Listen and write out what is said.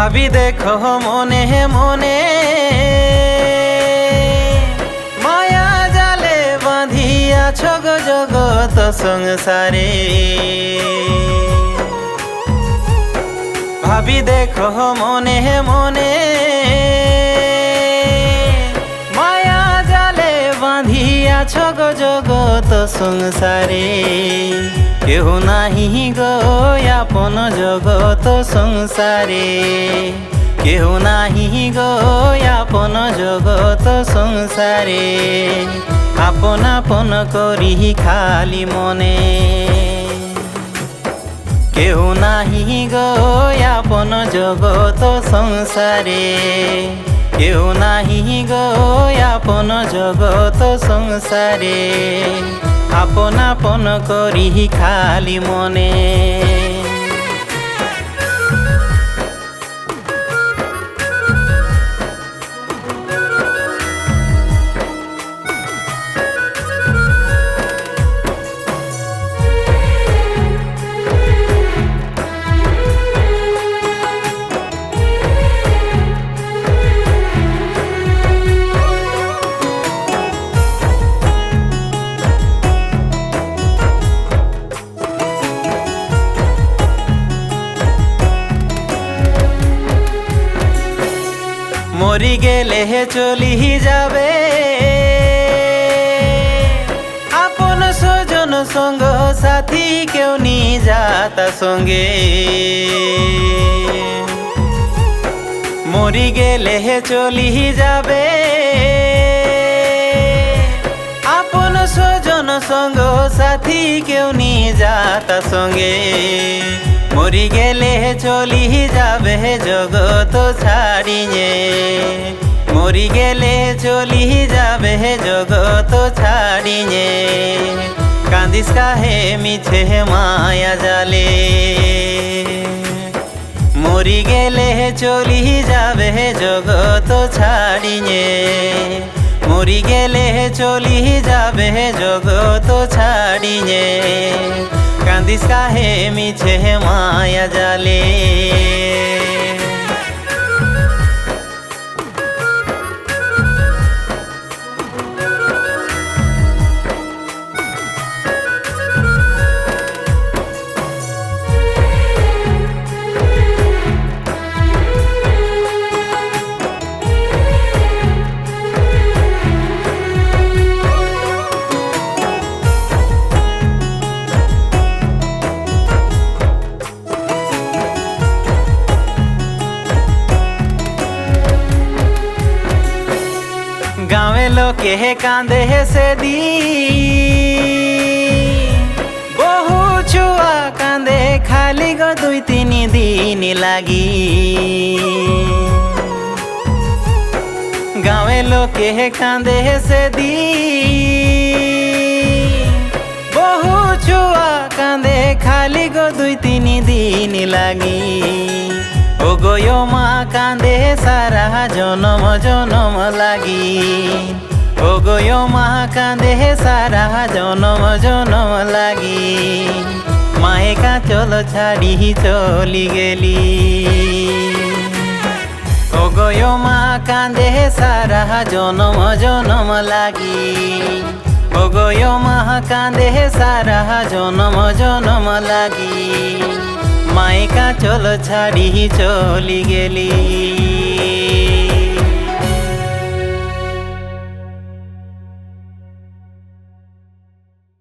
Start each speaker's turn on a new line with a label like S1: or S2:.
S1: ভাবি দেখো মনে মনে মায়া জালে বাঁধিয়াছ গো জগৎ সংসারে। ভাবি দেখো মনে মনে মায়া জালে বাঁধিয়াছ গো জগৎ সংসারে। কেউ নাহি গো আপন জগৎ সংসারে, কেউ নাহি গো আপন জগৎ সংসারে। আপন আপন করি খালি মনে, কেউ নাহি গো আপন জগৎ সংসারে, কেউ নাহি গো আপন জগৎ সংসারে। আপন আপন করি খালি মনে। মরি গেলে চলি যাবে আপন স্বজন সঙ্গ সাথী, কেউ নি যাতা সঙ্গে। মরি গেলে চলি যাবে আপন স্বজন সঙ্গ সাথী, কেউ নি যাতা সঙ্গে। মরি গেলে চলি যাবে জগৎ ছাড়িয়ে, মরি গেলে চলি যাবে জগৎ ছাড়িয়ে। কান্দিস কাহে মিছে মায়া জালে, মরি গেলে চলি যাবে জগৎ ছাড়িয়ে, মরি গেলে চলি যাবে জগৎ ছাড়িয়ে। কান্দিস কাহে মিছে মায়া জালে। গাঁৱে লোকে কান্দে সেদি, বহু ছুয়া কান্দে খালি গো দুই তিনি দিন লাগি। গাঁৱে লোকে কান্দে সেদি, বহু ছুয়া কান্দে খালি গো দুই তিনি দিন লাগি। ও গয় মা কান্দে সারা জনম জনম লাগি, ও গয় মা কান্দে সারা জনম জনম লাগি। মায়ে কাঁচল ছাড়ি চলি গেলি, ও গয় মা কান্দে সারা জনম জনম লাগি, ও গয় মা কান্দে সারা জনম জনম লাগি। মায়ে কাঁচল ছাড়ি চলি গেলি।